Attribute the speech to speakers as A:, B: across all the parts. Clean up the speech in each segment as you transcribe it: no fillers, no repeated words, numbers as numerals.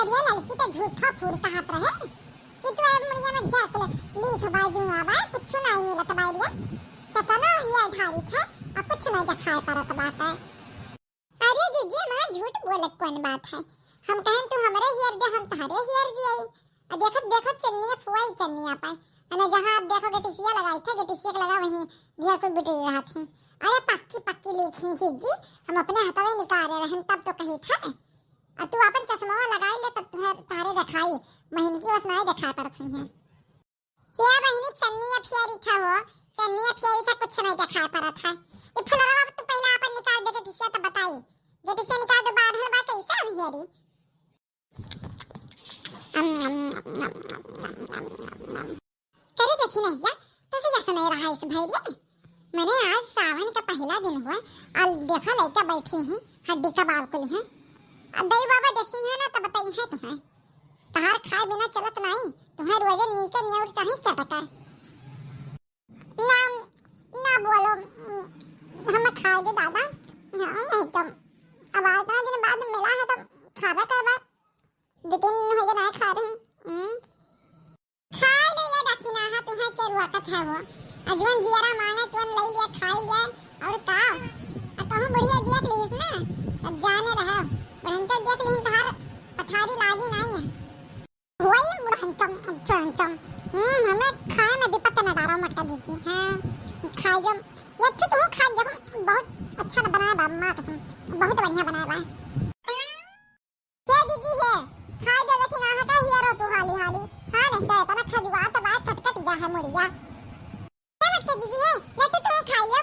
A: अरे लड़की तो झूठा फूल कहात रहे कि तू अब मुड़िया में ढिया को लिख बाजू आवा कुछ नहीं मिलत बाड़िया कितना हिया ढारी था अब कुछ नहीं दिखाई पड़त बात है। अरे जीजी मां झूठ बोलत कौन बात है, हम कहन तू हमरे हियर दे हम तहरे हियर दिए। अब देखो देखो चन्नी फुआई चन्नी पाए अने जहां आप देखो गेटिसिया लगाई थे गेटिसिया लगा वहीं दिया को बिट रहा थी। अरे पक्की पक्की लिखी जीजी हम अपने हाथवे निकाल रहे हैं तब तो कही था और तू अपन चश्मा लगाई ले तब तुम्हें तारे दिखाई महीने की बस नहीं दिखाई पड़त हुई है। क्या बहिनी चन्नी अफियारी था वो चन्नी अफियारी था कुछ नहीं दिखाई पड़त है। ये फुलवा तो पहले अपन निकाल दे गेटिसिया तो बताई गेटिसिया निकाल दो बाद हल बात कैसे अफियारी करे देखी नहीं या तो से जैसा नहीं रहा इस भैरिया में। मैंने आज सावन का पहला दिन हुआ और देखा लड़का बैठी है हड्डी कबाब को ली है। अब दई बाबा देखी है ना तब बताई है तुम्हें तहार खाए बिना चलत नहीं तुम्हें रोजे नीके न्यूर चाहिए चटकर ना ना बोलो हम खा दे दादा ना नहीं तो अब आज दिन बाद मिला है तो खावे करवा दो दिन हो गए ना खा रहे खा ले या दक्षिणा है तुम्हें के रुआकत है वो अजवन जियारा मांगे तुम ले लिया खाई लिया और का अब कहूं बढ़िया देख लीस ना अब जाने रहा बहनचा देख लीन तहार पठारी लागी नहीं है वही बहनचम चमचम हमें खाए में भी पता न डारा मटका दीजिए हां खाई जो ये तो तुम खा जब बहुत अच्छा बनाया बाबा मां कसम बहुत बढ़िया बनाया बा क्या दीदी है खा दे देखी ना का हियरो तू हाली हाली हां नहीं तो इतना खजुआ तो बात कटकट जा है मुड़िया क्या मटका दीदी है ये तो तुम खाइयो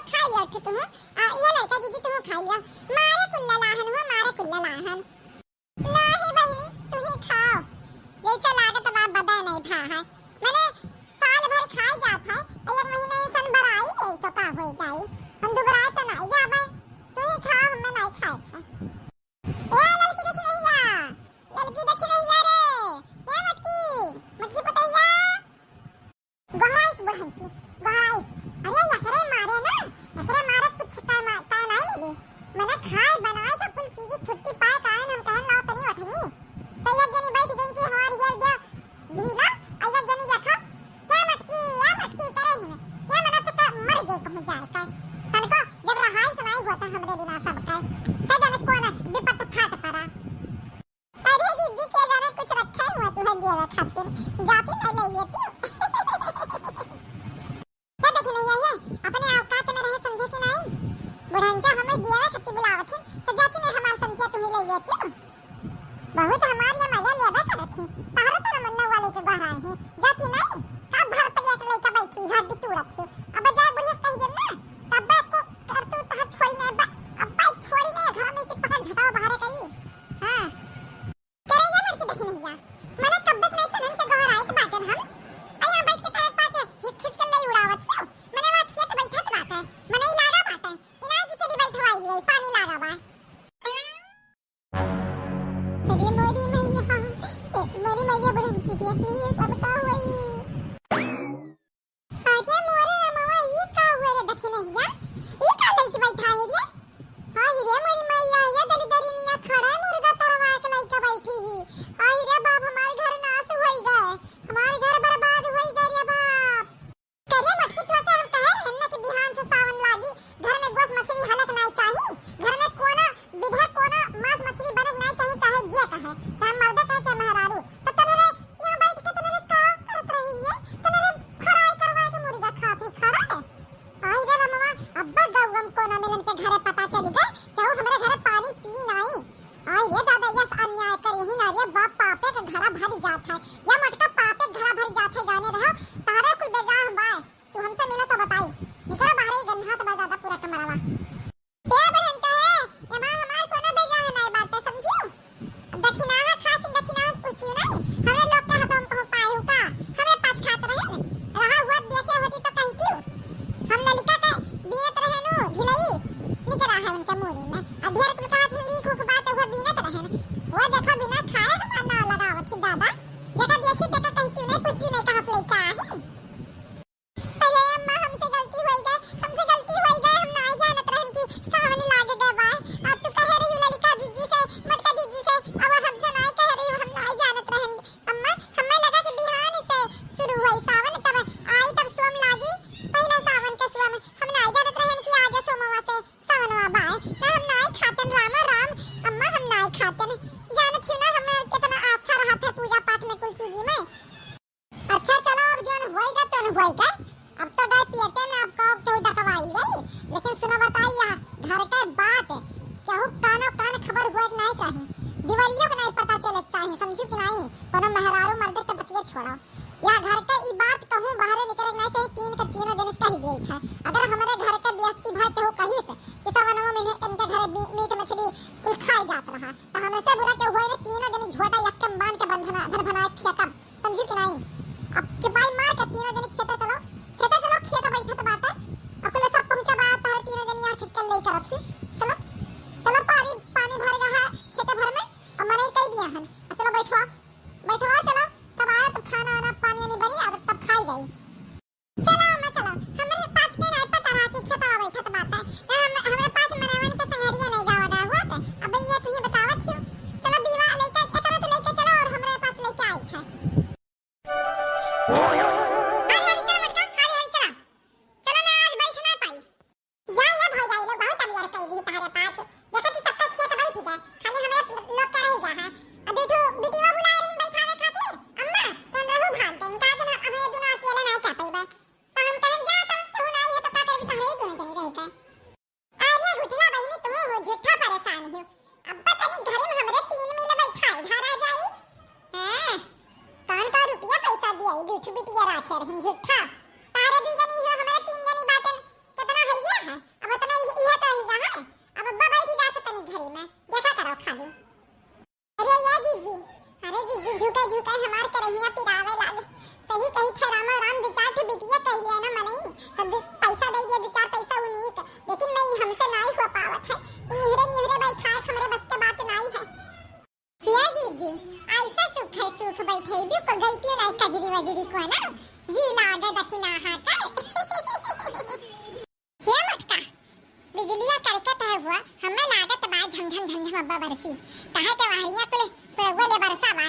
A: तुम ये लड़का दीदी तुम खाइयो मारे कुल्ला लाहन हो मारे कुल्ला लाहन नहीं बहिनी तू ही खाओ जैसा लागत बात बदा नहीं था है मैंने साल भर खाई जात है एक महीने इंसान बराई नहीं तो का हो जाए हम दोबारा तो नहीं जाबे तू ही खा हमें नहीं खाए था ए लड़की देखी नहीं या रे ये मटकी पतैया गहराइस बहनची गहराइस अरे यकरे मारे कुछ का नहीं मिली मैंने खाए बनाए का कुल चीजें छुट्टी पाए कारण हम कहन लाओ तनी वठनी तो एक जनी बैठ गई कि हमार हियर दे ढीला और एक जनी देखा क्या मटकी करे ही या मना तो मर जाए कहूं जाए का तनको जब रहाई सुनाई होता हमरे बिना सब का क्या जाने कौन विपत फाट पड़ा। अरे दीदी क्या जाने कुछ रखा हुआ तुम्हें देवे खातिर जाती नहीं ले लेती क्या देखी नहीं है अपने औकात में रहे समझे कि नहीं बुढ़ंजा हमें देवे खातिर बुलावत थी तो जाती नहीं हमार समझे तुम्हें ले लेती बहुत हमार ये मजा लेबे करत थी तारो तो मन्ना वाले के बहराए हैं जाती नहीं अब भर पर एक लड़का बैठी हड्डी तू रखी अब जा बुढ़िया कह दे ना तब को कर तू तह छोड़ी नहीं अब बाइक छोड़ी नहीं घर में से पकड़ झटाओ बाहर करी हां करेगा मर के देखी नहीं या मैंने कब्बत नहीं तनन के घर आए तो बातन हम आया बैठ के तारे पास हिच हिच कर ले उड़ावत छो मैंने वहां खेत बैठत बात है मैंने लागा बात है इनाई की चली बैठवाई ले पानी लागा बा मेरी मैया बड़ी ऊंची थी इसलिए सब का हुई अरे मोरे रमवा ये का हुए रे दक्षिण हिया ये का लई बैठा है रे हां रे मेरी मैया ये दली दरी निया खड़ा मुर्गा तरवा के लई बैठी ही हां रे बाप हमारे घर नाश होई गए हमारे घर बर्बाद होई गए रे बाप करे मटकी तो से हम कहे हन्ना के बिहान से सावन लागी घर में गोस मछली हलक नहीं चाहिए घर में कोना विधा कोना मांस मछली बनक नहीं चाहिए चाहे जे कहे चाहे मर्द कहे चाहे मेहरारू तो तनरे यहां बैठ के तनरे का करत रही है तनरे खराई करवा के मुर्गा खाते खड़ा है आई रे रमवा अब्बा गौगम कोना मिलन के घरे पता चली गई चाहे हमारे घरे पानी पी नहीं आई रे दादा यस अन्याय कर यही ना रे बाप पापे के घड़ा भरी जात है या मटका पापे घड़ा भरी जात है जाने रहो तारे कुल बेजा हम बाय तू हमसे मिला तो बताई निकला बाहर ही गन्हा तो ज्यादा पूरा कमरावा तेरा बहन चाहे ये मां हमार कोना बेजा है नहीं बात समझियो दक्षिणा खा करे चाहिए, समझू कि नहीं? कोनो मेहरारू मर्द के बतिया छोड़ो, या घर का ई बात कहूं बाहर निकले नहीं चाहिए, तीन का तीनों दिन इसका ही गेल था। अगर हमारे घर का बेइज्जती भाई केहू कही से कि सवनवा में इनके घर मीट मछली कुल खाए जात रहा, तो हमेशा बुरा के होए ने तीनों दिन झोटा यक्कम बांध के बंधना घर बनाए खेतम, समझू कि नहीं? अब चिपाई मार के तीनों दिन खेत चलो खेत बैठे तो बात है अकेले सब पहुंचा बात है, तीनों दिन यार खिसकल ले कर रखी। चलो चलो पानी भर गया है खेत भर में और मने कह दिया है, चलो बैठो चलो, तब आया तब खाना आना पानी नहीं बनी और तब खाई जाई। चलो हमारे पास में नहीं पता रहा कि खेतवा बैठा तो बात है, हमारे पास मनावन के संगरिया नहीं गावा हुआ था। अब ये तो ये बतावत क्यों? चलो बीवा लेके इतना तो लेके चलो और हमारे पास लेके आई है। बरसी कहा के वाहरिया कुल पुरगले बरसा बा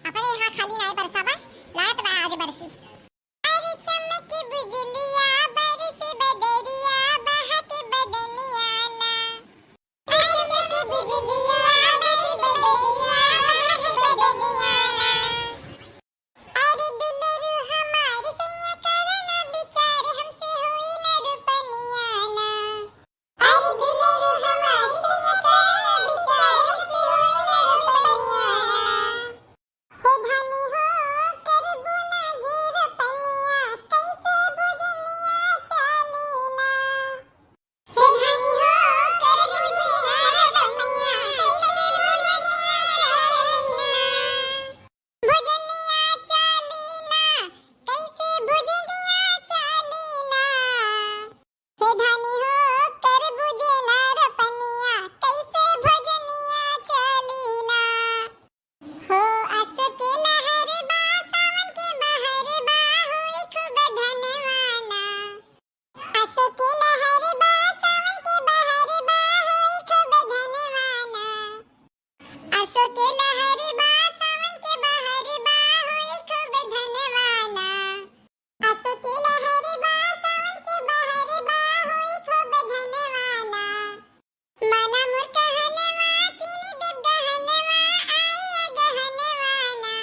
A: अपने यहां खाली नहीं बरसा बा लागत बा आज बरसी। अरे चमकी बिजलिया बरसे बदरिया बहके बदनिया ना, अरे चमकी बिजलिया बरसे बदरिया बहके बदनिया ना, अरे दुलरू हमार सैया करना विचार हमसे हुई न रुपनिया ना, अरे दुलरू हमार सैया करना विचार हमसे हुई न रुपनिया ना, हे भानी हो कर बुना घेर पनिया कैसे भुजनिया चालीना, हे भानी हो कर बुझे हार पनिया कैसे भुजनिया चालीना, भुजनिया चालीना कैसे भुजनिया चालीना, हे भानी हो कर बुझे नार पनिया कैसे भुजनिया चालीना, हो अस के लहर बा सावन के बहर बा हुई खूब धनवाना, अस के लहर बा सावन के बहर बा हुई खूब धनवाना, अस के लहर बा सावन के बहर बा हुई खूब धनवाना, अस के लहर बा सावन के बहर बा हुई खूब धनवाना, मना मुर कहनवा कीनी देव गहनवा आइया गहनवाना,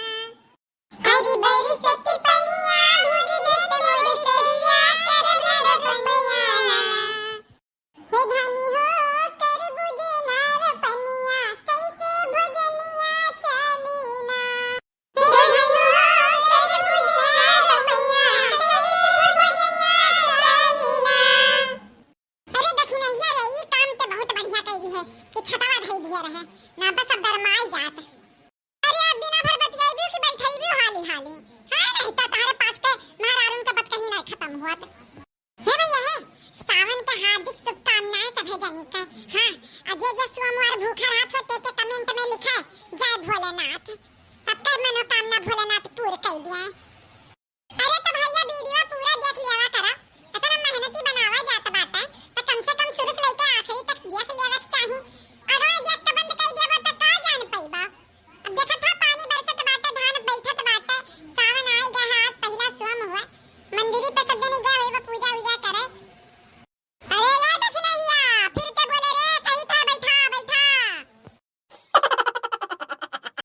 A: अरे बैरी सती पनिया भीगी लेत मोर सरिया कर भर पनिया ना, हे भानी हो कर बुझे नार पनिया कैसे भुजनिया चालीना, हे भानी हो कर बुझे नार पनिया कैसे भुजनिया चालीना। अरे देखी नहीं यार ये काम ते बहुत बढ़िया कह दी है कि छतवा धई दिया रहे ना बस अब डरमाई जात। अरे अब बिना भर बतियाई कि बैठाई भी हाली हाली हां नहीं तो तारे पास के महारारून के बत कहीं नहीं खत्म हुआ तो हे भैया है सावन के हार्दिक शुभकामनाएं सभी जनी का। हां अजय जे सोमवार भूखा रात होते के कमेंट में लिखे जय भोलेनाथ, सबका मनोकामना भोलेनाथ पूर्ण कर दिया है। अरे तो भैया वीडियो पूरा देख लिया करा, इतना मेहनती बनावा जाता बात है तो कम से कम शुरू से लेकर आखिरी तक देख लेवे के चाहिए। अगर देख के बंद कर देबो तो का जान पैबा। अब देखा था पानी बरसत बाटे धान बैठत बाटे सावन आई गया आज पहला सोम हुआ मंदिरी पे सब जने